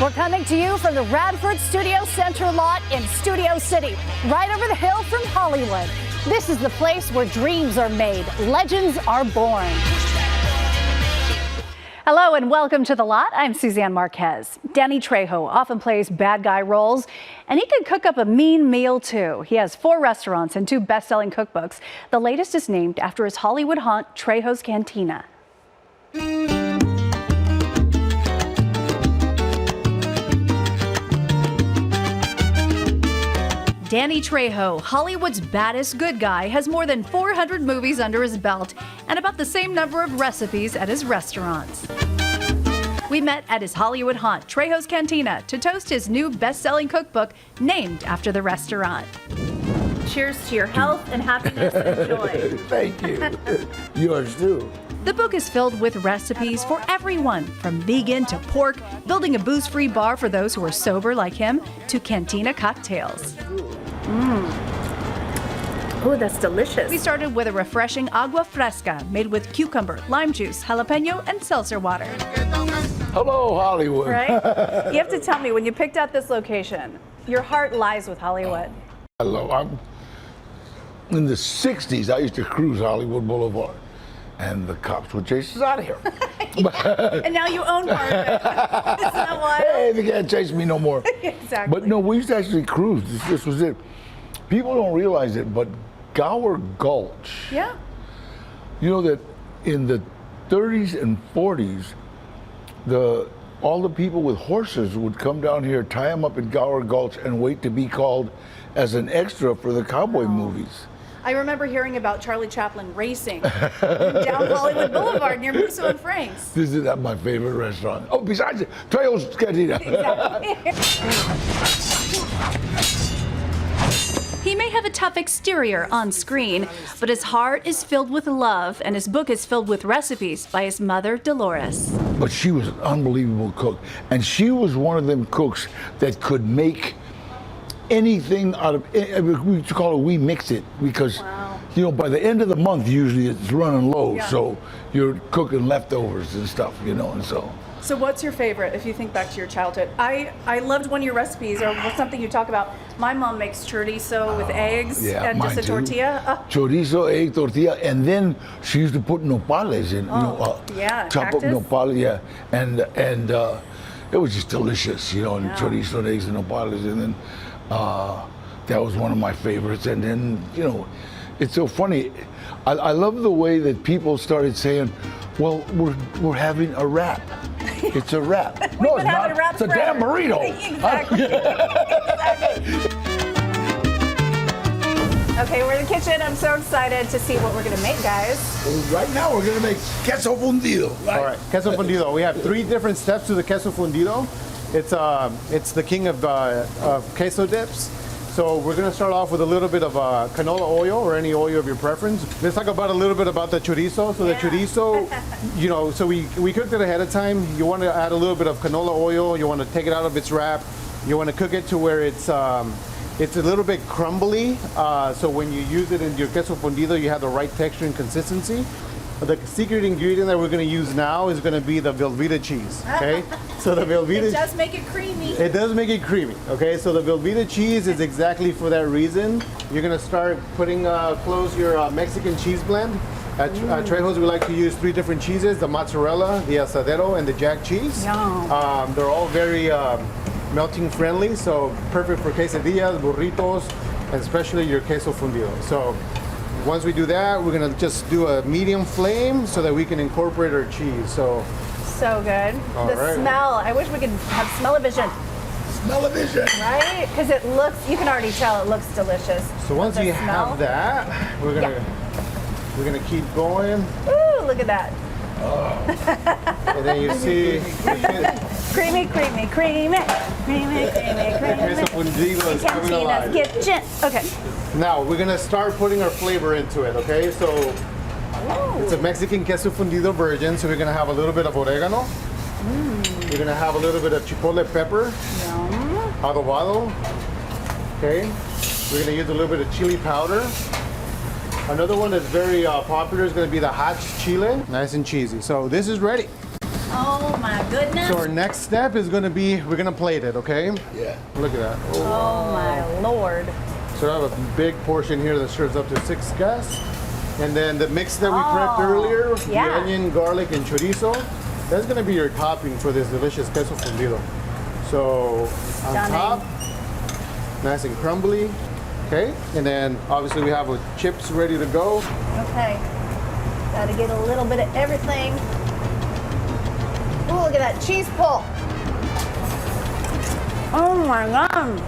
We're coming to you from the Radford Studio Center lot in Studio City, right over the hill from Hollywood. This is the place where dreams are made, legends are born. Hello and welcome to The Lot. I'm Suzanne Marquez. Danny Trejo often plays bad guy roles, and he can cook up a mean meal too. He has 4 restaurants and 2 best-selling cookbooks. The latest is named after his Hollywood haunt, Trejo's Cantina. Danny Trejo, Hollywood's baddest good guy, has more than 400 movies under his belt and about the same number of recipes at his restaurants. We met at his Hollywood haunt, Trejo's Cantina, to toast his new best-selling cookbook named after the restaurant. Cheers to your health and happiness and joy. Thank you. Yours too. The book is filled with recipes for everyone, from vegan to pork, building a booze-free bar for those who are sober like him, to cantina cocktails. Oh, that's delicious. We started with a refreshing agua fresca made with cucumber, lime juice, jalapeno, and seltzer water. Hello, Hollywood. Right? You have to tell me, when you picked out this location, your heart lies with Hollywood. I'm in the 60s, I used to cruise Hollywood Boulevard, and the cops would chase us out of here. And now you own part of it. Isn't that wild? Hey, they can't chase me no more. Exactly. But no, we used to actually cruise. This was it. People don't realize it, but Gower Gulch. Yeah. You know that in the 30s and 40s, all the people with horses would come down here, tie them up in Gower Gulch, and wait to be called as an extra for the cowboy movies. I remember hearing about Charlie Chaplin racing down Hollywood Boulevard near Musso and Frank's. This is my favorite restaurant. Oh, besides it, Trejo's Cantina. Exactly. He may have a tough exterior on screen, but his heart is filled with love, and his book is filled with recipes by his mother, Dolores. But she was an unbelievable cook, and she was one of them cooks that could make anything out of, we call it, we mix it, because you know, by the end of the month usually it's running low, so you're cooking leftovers and stuff, you know, and so. So what's your favorite, if you think back to your childhood? I loved one of your recipes, or something you talk about. My mom makes chorizo with eggs and just a tortilla. Chorizo, egg, tortilla, and then she used to put nopales in, chop up nopales, and it was just delicious, you know, and chorizo, eggs, and nopales, and then that was one of my favorites. And then, you know, it's so funny. I love the way that people started saying, well, we're having a wrap. It's a wrap. No, it's not. It's a damn burrito. Exactly. Okay, we're in the kitchen. I'm so excited to see what we're gonna make, guys. Right now, we're gonna make queso fundido. Right? All right, queso fundido. We have 3 different steps to the queso fundido. It's the king of queso dips. So we're gonna start off with a little bit of canola oil, or any oil of your preference. Let's talk about a little bit about the chorizo. So the chorizo, you know, so we cooked it ahead of time. You want to add a little bit of canola oil. You want to take it out of its wrap. You want to cook it to where it's a little bit crumbly. So when you use it in your queso fundido, you have the right texture and consistency. The secret ingredient that we're going to use now is going to be the Velveeta cheese, okay? So the Velveeta... It does make it creamy. It does make it creamy, okay? So the Velveeta cheese is exactly for that reason. You're going to start putting, close your Mexican cheese blend. At Trejo's, we like to use 3 different cheeses, the mozzarella, the asadero, and the jack cheese. Yum. They're all very melting friendly, so perfect for quesadillas, burritos, and especially your queso fundido. So once we do that, we're gonna just do a medium flame so that we can incorporate our cheese. So good. The smell, I wish we could have smell-o-vision. Smell-o-vision. Right? Because it looks, you can already tell it looks delicious. So once you have that, we're gonna keep going. Ooh, look at that. And then you see creamy, creamy, creamy, creamy, creamy, creamy. queso fundido is coming alive. Kitchen. Okay. Now we're gonna start putting our flavor into it, okay? So it's a Mexican queso fundido version, so we're gonna have a little bit of oregano. We're gonna have a little bit of chipotle pepper. Yum. Adobado. Okay. We're gonna use a little bit of chili powder. Another one that's very popular is gonna be the hot chile. Nice and cheesy. So this is ready. Oh my goodness. So our next step is gonna be, we're gonna plate it, okay? Yeah. Look at that. Oh my Lord. So I have a big portion here that serves up to 6 guests. And then the mix that we prepped earlier, the onion, garlic, and chorizo, that's gonna be your topping for this delicious queso fundido. So on top, nice and crumbly, okay? And then obviously we have our chips ready to go. Okay. Gotta get a little bit of everything. Ooh, look at that cheese pull. Oh my God.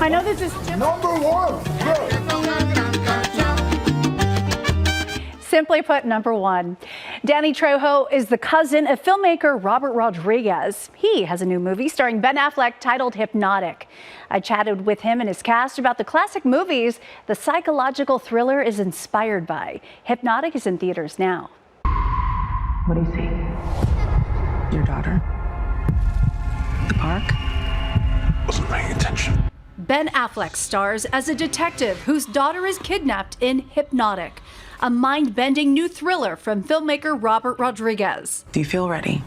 I know this is Number one. Simply put, number one. Danny Trejo is the cousin of filmmaker Robert Rodriguez. He has a new movie starring Ben Affleck titled Hypnotic. I chatted with him and his cast about the classic movies the psychological thriller is inspired by. Hypnotic is in theaters now. What do you see? Your daughter? The park? Wasn't paying attention. Ben Affleck stars as a detective whose daughter is kidnapped in Hypnotic, a mind-bending new thriller from filmmaker Robert Rodriguez. Do you feel ready?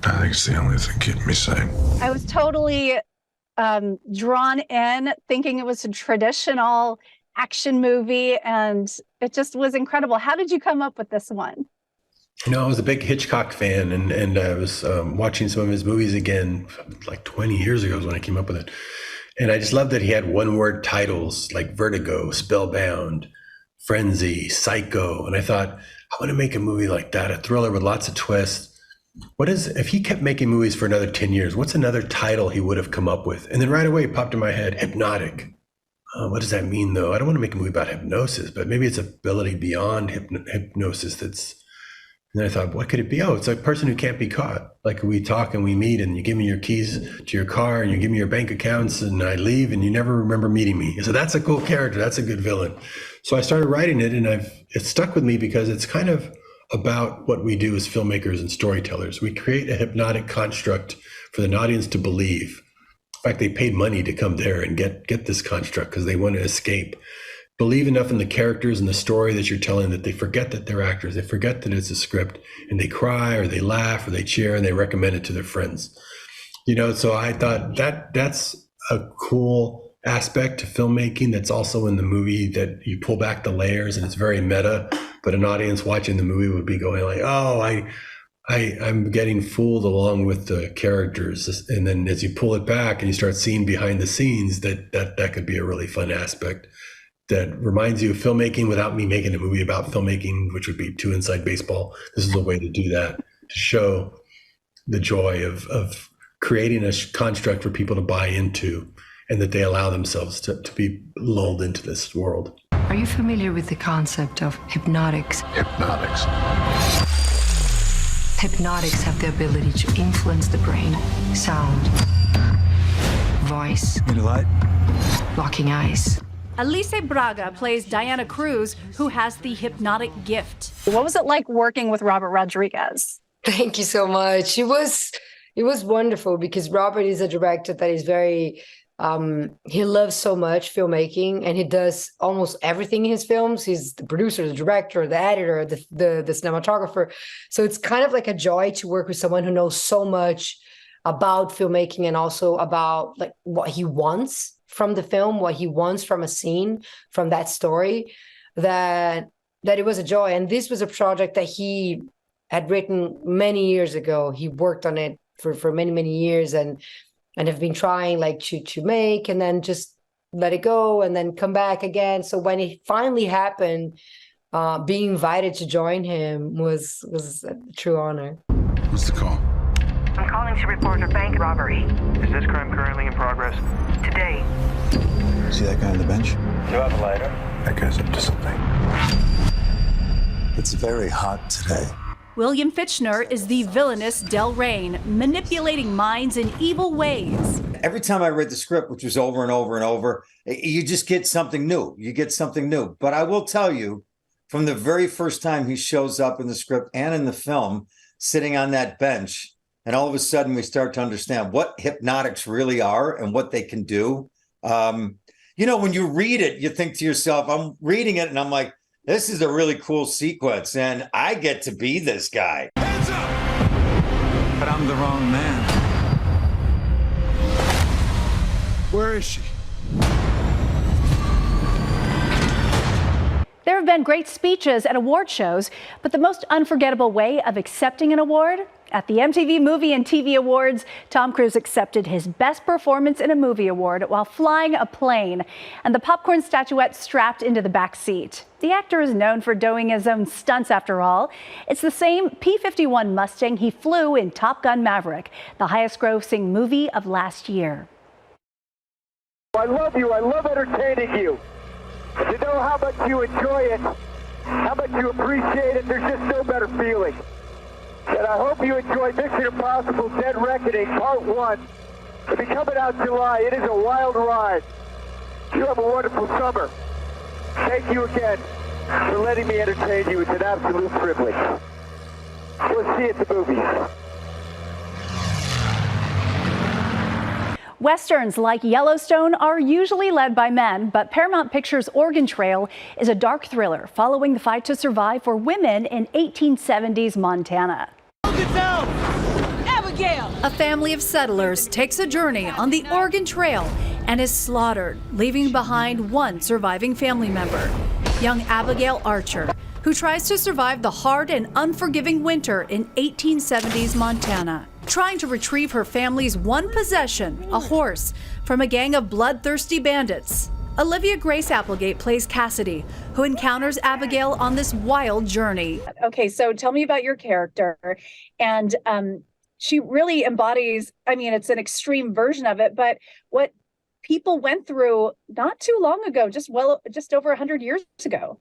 I think it's the only thing keeping me sane. I was totally drawn in, thinking it was a traditional action movie, and it just was incredible. How did you come up with this one? You know, I was a big Hitchcock fan, and I was watching some of his movies again, like 20 years ago is when I came up with it. And I just loved that he had one-word titles like Vertigo, Spellbound, Frenzy, Psycho. And I thought, I want to make a movie like that, a thriller with lots of twists. If he kept making movies for another 10 years, what's another title he would have come up with? And then right away it popped in my head, Hypnotic. What does that mean, though? I don't want to make a movie about hypnosis, but maybe it's ability beyond hypnosis that's. And then I thought, what could it be? Oh, it's a person who can't be caught. Like we talk and we meet and you give me your keys to your car and you give me your bank accounts and I leave and you never remember meeting me. So that's a cool character. That's a good villain. So I started writing it and it stuck with me because it's kind of about what we do as filmmakers and storytellers. We create a hypnotic construct for the audience to believe. In fact, they paid money to come there and get this construct because they want to escape. Believe enough in the characters and the story that you're telling that they forget that they're actors. They forget that it's a script and they cry or they laugh or they cheer and they recommend it to their friends. You know, so I thought that's a cool aspect to filmmaking that's also in the movie, that you pull back the layers and it's very meta, but an audience watching the movie would be going like, oh, I'm getting fooled along with the characters. And then as you pull it back and you start seeing behind the scenes, that could be a really fun aspect that reminds you of filmmaking without me making a movie about filmmaking, which would be too inside baseball. This is a way to do that, to show the joy of creating a construct for people to buy into and that they allow themselves to be lulled into this world. Are you familiar with the concept of hypnotics? Hypnotics. Hypnotics have the ability to influence the brain, sound, voice, Need a light? locking eyes. Alice Braga plays Diana Cruz, who has the hypnotic gift. What was it like working with Robert Rodriguez? Thank you so much. It was wonderful because Robert is a director that is very, he loves so much filmmaking and he does almost everything in his films. He's the producer, the director, the editor, the cinematographer. So it's kind of like a joy to work with someone who knows so much about filmmaking and also about like what he wants from the film, what he wants from a scene, from that story, that it was a joy. And this was a project that he had written many years ago. He worked on it for many, many years and have been trying like to make and then just let it go and then come back again. So when it finally happened, being invited to join him was a true honor. What's the call? I'm calling to report a bank robbery. Is this crime currently in progress? Today. See that guy on the bench? Do you have a lighter? That guy's up to something. It's very hot today. William Fichtner is the villainous Del Rain, manipulating minds in evil ways. Every time I read the script, which was over and over and over, you just get something new. You get something new. But I will tell you, from the very first time he shows up in the script and in the film, sitting on that bench, and all of a sudden we start to understand what hypnotics really are and what they can do. You know, when you read it, you think to yourself, I'm reading it and I'm like, this is a really cool sequence and I get to be this guy. Hands up! but I'm the wrong man. Where is she? There have been great speeches at award shows, but the most unforgettable way of accepting an award? At the MTV Movie and TV Awards, Tom Cruise accepted his Best Performance in a Movie award while flying a plane, and the popcorn statuette strapped into the back seat. The actor is known for doing his own stunts after all. It's the same P-51 Mustang he flew in Top Gun Maverick, the highest-grossing movie of last year. I love you. I love entertaining you. To know how much you enjoy it, how much you appreciate it, there's just no better feeling. And I hope you enjoy Mission Impossible Dead Reckoning Part 1. It'll be coming out July. It is a wild ride. You have a wonderful summer. Thank you again for letting me entertain you. It's an absolute privilege. We'll see you at the movies. Westerns like Yellowstone are usually led by men, but Paramount Pictures' Oregon Trail is a dark thriller following the fight to survive for women in 1870s Montana. Abigail! A family of settlers takes a journey on the Oregon Trail and is slaughtered, leaving behind one surviving family member, young Abigail Archer, who tries to survive the hard and unforgiving winter in 1870s Montana, trying to retrieve her family's one possession, a horse, from a gang of bloodthirsty bandits. Olivia Grace Applegate plays Cassidy, who encounters Abigail on this wild journey. Okay, so tell me about your character. And she really embodies, I mean, it's an extreme version of it, but what people went through not too long ago, just over 100 years ago.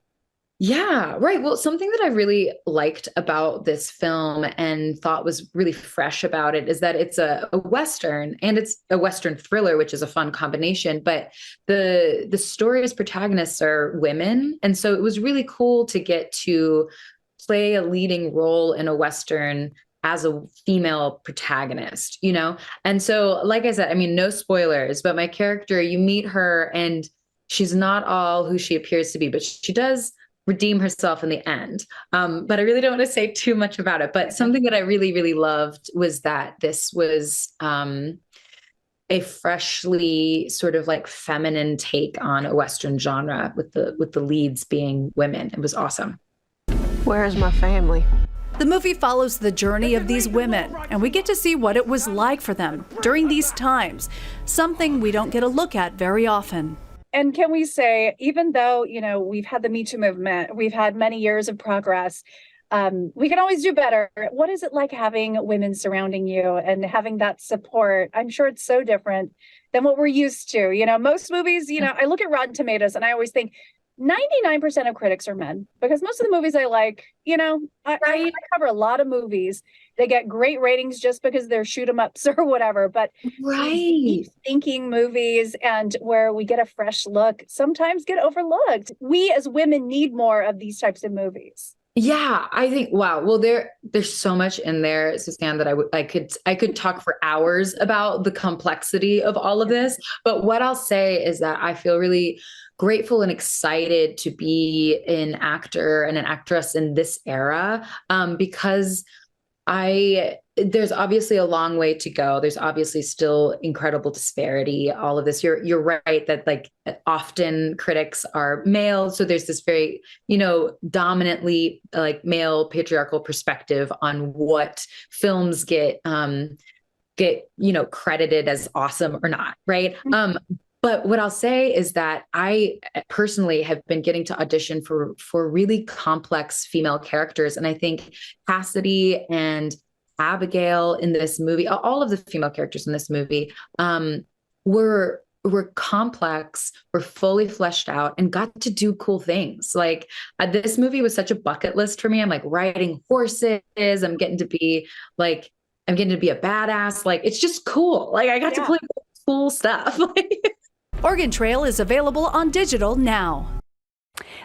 Yeah, right. Well, something that I really liked about this film and thought was really fresh about it is that it's a Western, and it's a Western thriller, which is a fun combination, but the story's protagonists are women. And so it was really cool to get to play a leading role in a Western as a female protagonist, you know? And so, like I said, I mean, no spoilers, but my character, you meet her and she's not all who she appears to be, but she does redeem herself in the end. But I really don't want to say too much about it. But something that I really, really loved was that this was a freshly sort of like feminine take on a Western genre with the leads being women. It was awesome. Where is my family? The movie follows the journey of these women, and we get to see what it was like for them during these times, something we don't get a look at very often. And can we say, even though, you know, we've had the Me Too movement, we've had many years of progress, we can always do better. What is it like having women surrounding you and having that support? I'm sure it's so different than what we're used to. You know, most movies, you know, I look at Rotten Tomatoes and I always think 99% of critics are men, because most of the movies I like, you know, I cover a lot of movies. They get great ratings just because they're shoot 'em ups or whatever. But deep thinking movies and where we get a fresh look sometimes get overlooked. We as women need more of these types of movies. Yeah, I think, wow. Well, there's so much in there, Suzanne, that I could talk for hours about the complexity of all of this. But what I'll say is that I feel really grateful and excited to be an actor and an actress in this era, because there's obviously a long way to go. There's obviously still incredible disparity, all of this. You're right that like often critics are male. So there's this very, you know, dominantly like male patriarchal perspective on what films get, you know, credited as awesome or not. Right. But what I'll say is that I personally have been getting to audition for really complex female characters. And I think Cassidy and Abigail in this movie, all of the female characters in this movie, were complex, were fully fleshed out, and got to do cool things. Like this movie was such a bucket list for me. I'm like riding horses. I'm getting to be a badass. Like, it's just cool. Like I got to play cool stuff. Oregon Trail is available on digital now.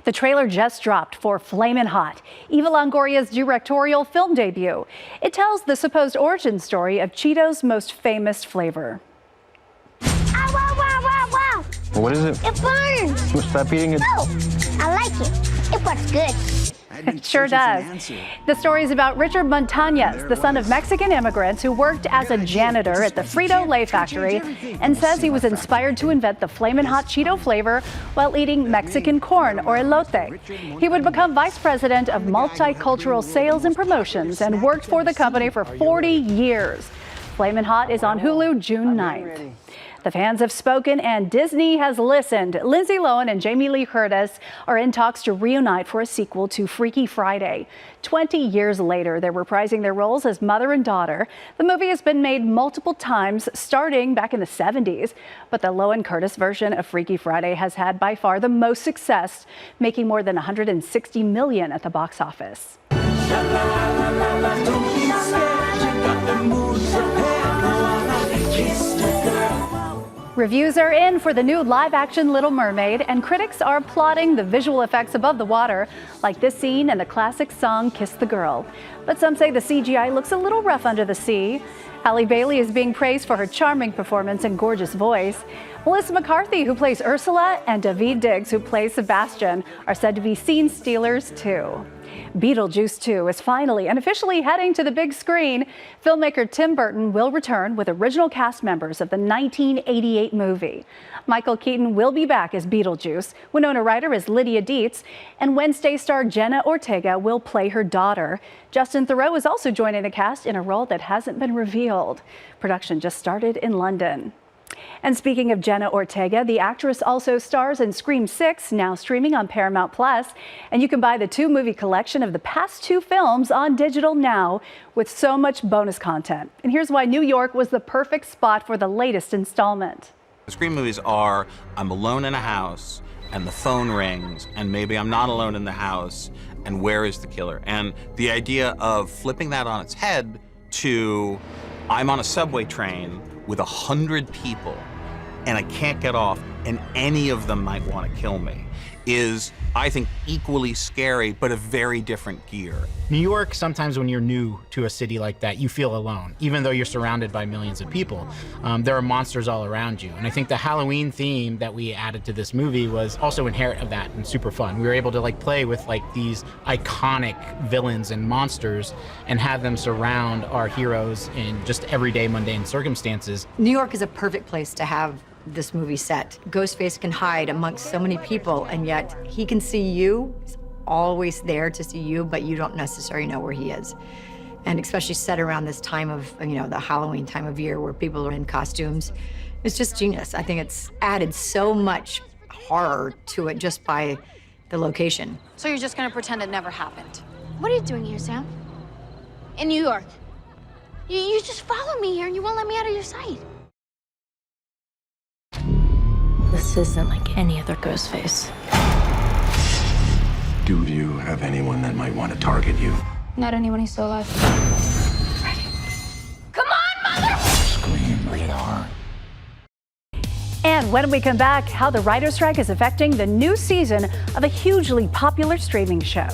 The trailer just dropped for Flamin Hot, Eva Longoria's directorial film debut. It tells the supposed origin story of Cheetos' most famous flavor. Ow, wow, wow, wow, wow. What is it? It burns. Well, stop eating it. No, I like it. It works good. It sure does. The story is about Richard Montañez, the son of Mexican immigrants who worked as a janitor at the Frito-Lay factory and says he was inspired to invent the Flamin Hot Cheeto flavor while eating Mexican corn, or elote. He would become vice president of multicultural sales and promotions and worked for the company for 40 years. Flamin Hot is on Hulu June 9th. The fans have spoken and Disney has listened. Lindsay Lohan and Jamie Lee Curtis are in talks to reunite for a sequel to Freaky Friday. 20 years later, they're reprising their roles as mother and daughter. The movie has been made multiple times, starting back in the 70s, but the Lohan-Curtis version of Freaky Friday has had by far the most success, making more than $160 million at the box office. Reviews are in for the new live-action Little Mermaid, and critics are applauding the visual effects above the water, like this scene in the classic song Kiss the Girl. But some say the CGI looks a little rough under the sea. Halle Bailey is being praised for her charming performance and gorgeous voice. Melissa McCarthy, who plays Ursula, and Daveed Diggs, who plays Sebastian, are said to be scene stealers too. Beetlejuice 2 is finally and officially heading to the big screen. Filmmaker Tim Burton will return with original cast members of the 1988 movie. Michael Keaton will be back as Beetlejuice. Winona Ryder is Lydia Dietz, and Wednesday star Jenna Ortega will play her daughter. Justin Theroux is also joining the cast in a role that hasn't been revealed. Production just started in London. And speaking of Jenna Ortega, the actress also stars in Scream 6, now streaming on Paramount+. And you can buy the 2-movie collection of the past 2 films on digital now with so much bonus content. And here's why New York was the perfect spot for the latest installment. The Scream movies are, I'm alone in a house and the phone rings and maybe I'm not alone in the house and where is the killer? And the idea of flipping that on its head to, I'm on a subway train with 100 people and I can't get off and any of them might want to kill me is, I think, equally scary, but a very different gear. New York, sometimes when you're new to a city like that, you feel alone, even though you're surrounded by millions of people. There are monsters all around you. And I think the Halloween theme that we added to this movie was also inherent of that and super fun. We were able to play with these iconic villains and monsters and have them surround our heroes in just everyday mundane circumstances. New York is a perfect place to have this movie set. Ghostface can hide amongst so many people, and yet he can see you. He's always there to see you, but you don't necessarily know where he is. And especially set around this time of, the Halloween time of year where people are in costumes. It's just genius. I think it's added so much horror to it just by the location. So you're just gonna pretend it never happened? What are you doing here, Sam? In New York? You just follow me here and you won't let me out of your sight. This isn't like any other Ghostface. Do you have anyone that might want to target you? Not anyone who's still alive. Come on, mother! Scream rated R. And when we come back, how the writer's strike is affecting the new season of a hugely popular streaming show.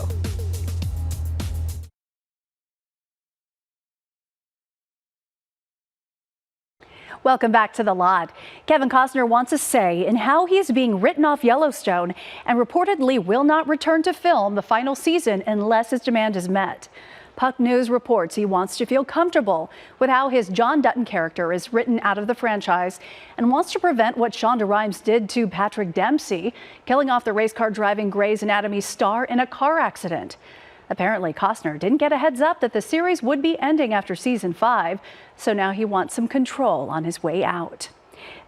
Welcome back to The Lot. Kevin Costner wants a say in how he is being written off Yellowstone and reportedly will not return to film the final season unless his demand is met. Puck News reports he wants to feel comfortable with how his John Dutton character is written out of the franchise and wants to prevent what Shonda Rhimes did to Patrick Dempsey, killing off the race car driving Grey's Anatomy star in a car accident. Apparently, Costner didn't get a heads up that the series would be ending after season 5, so now he wants some control on his way out.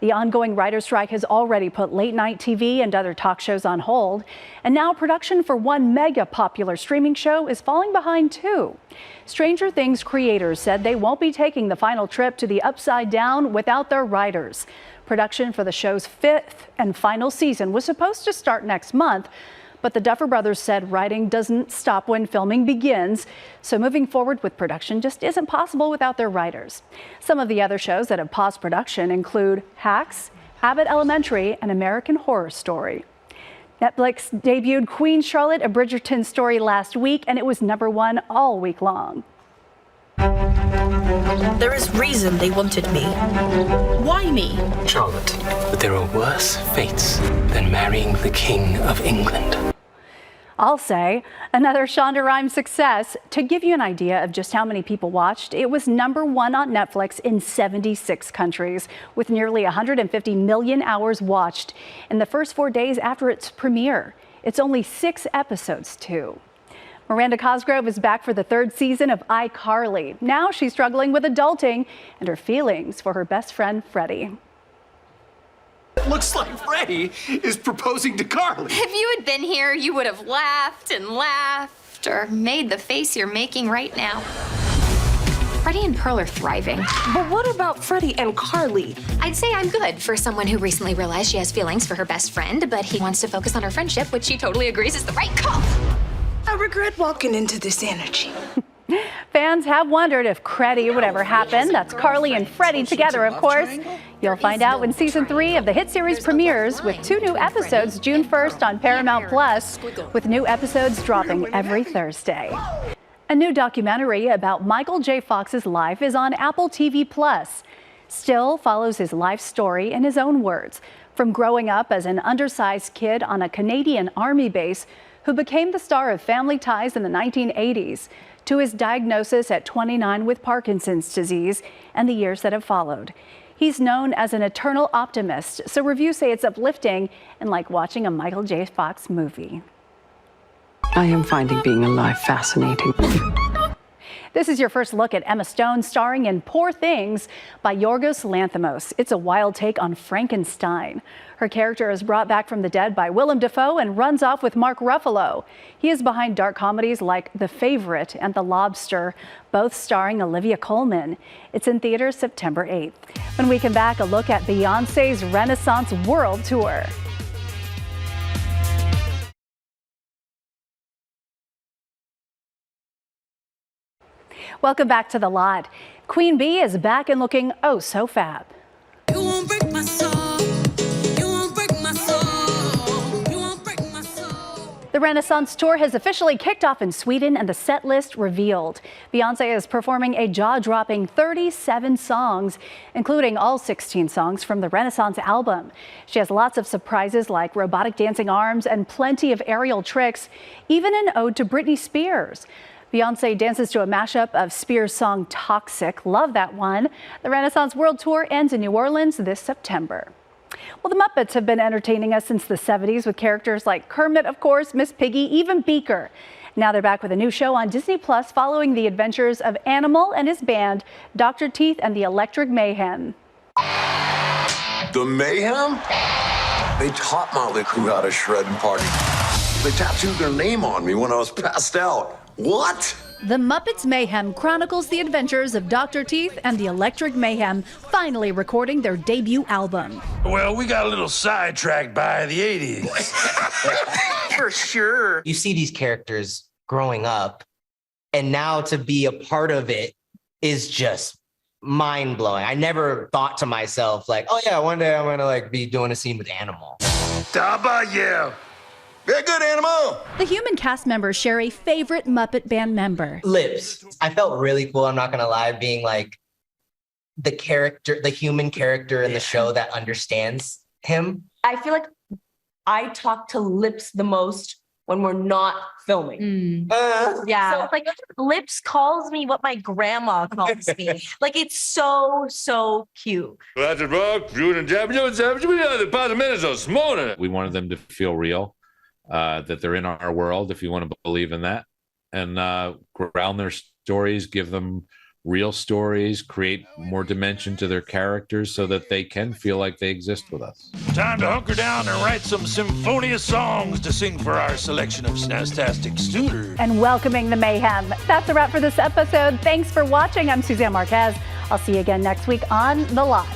The ongoing writer's strike has already put late-night TV and other talk shows on hold, and now production for one mega-popular streaming show is falling behind too. Stranger Things creators said they won't be taking the final trip to the Upside Down without their writers. Production for the show's 5th and final season was supposed to start next month, but the Duffer Brothers said writing doesn't stop when filming begins, so moving forward with production just isn't possible without their writers. Some of the other shows that have paused production include Hacks, Abbott Elementary, and American Horror Story. Netflix debuted Queen Charlotte, a Bridgerton story last week, and it was #1 all week long. There is reason they wanted me. Why me? Charlotte, but there are worse fates than marrying the King of England. I'll say. Another Shonda Rhimes success. To give you an idea of just how many people watched, it was #1 on Netflix in 76 countries, with nearly 150 million hours watched in the first 4 days after its premiere. It's only 6 episodes, too. Miranda Cosgrove is back for the 3rd season of iCarly. Now she's struggling with adulting and her feelings for her best friend, Freddie. It looks like Freddie is proposing to Carly. If you had been here, you would have laughed and laughed or made the face you're making right now. Freddie and Pearl are thriving. But what about Freddie and Carly? I'd say I'm good for someone who recently realized she has feelings for her best friend, but he wants to focus on her friendship, which she totally agrees is the right call. I regret walking into this energy. Fans have wondered if Creddy would ever happen. That's Carly and Freddie together, of course. You'll find out when season 3 of the hit series premieres, with 2 new episodes June 1st on Paramount Plus, with new episodes dropping every Thursday. A new documentary about Michael J. Fox's life is on Apple TV Plus. Still follows his life story in his own words, from growing up as an undersized kid on a Canadian Army base who became the star of Family Ties in the 1980s, to his diagnosis at 29 with Parkinson's disease and the years that have followed. He's known as an eternal optimist, so reviews say it's uplifting and like watching a Michael J. Fox movie. I am finding being alive fascinating. This is your first look at Emma Stone starring in Poor Things by Yorgos Lanthimos. It's a wild take on Frankenstein. Her character is brought back from the dead by Willem Dafoe and runs off with Mark Ruffalo. He is behind dark comedies like The Favorite and The Lobster, both starring Olivia Colman. It's in theaters September 8th. When we come back, a look at Beyonce's Renaissance World Tour. Welcome back to The Lot. Queen Bee is back and looking oh so fab. You won't break my soul. You won't break my soul. You won't break my soul. The Renaissance Tour has officially kicked off in Sweden and the set list revealed. Beyonce is performing a jaw-dropping 37 songs, including all 16 songs from the Renaissance album. She has lots of surprises like robotic dancing arms and plenty of aerial tricks, even an ode to Britney Spears. Beyonce dances to a mashup of Spears' song Toxic. Love that one. The Renaissance World Tour ends in New Orleans this September. Well, the Muppets have been entertaining us since the 70s with characters like Kermit, of course, Miss Piggy, even Beaker. Now they're back with a new show on Disney Plus following the adventures of Animal and his band, Dr. Teeth and the Electric Mayhem. The Mayhem? They taught Motley Crue how to shred and party. They tattooed their name on me when I was passed out. What? The Muppets Mayhem chronicles the adventures of Dr. Teeth and the Electric Mayhem, finally recording their debut album. Well, we got a little sidetracked by the 80s. For sure. You see these characters growing up, and now to be a part of it is just mind-blowing. I never thought to myself, like, oh yeah, one day I'm gonna like be doing a scene with Animal. Daba, yeah. Very good, Animal. The human cast members share a favorite Muppet band member. Lips. I felt really cool, I'm not gonna lie, being like the character, the human character in the show that understands him. I feel like I talk to Lips the most when we're not filming. Yeah. So like Lips calls me what my grandma calls me. Like it's so cute. We wanted them to feel real, that they're in our world, if you want to believe in that, and ground their stories, give them real stories, create more dimension to their characters so that they can feel like they exist with us. Time to hunker down and write some symphonious songs to sing for our selection of snaztastic suitors. And welcoming the Mayhem. That's a wrap for this episode. Thanks for watching. I'm Suzanne Marquez. I'll see you again next week on The Lot.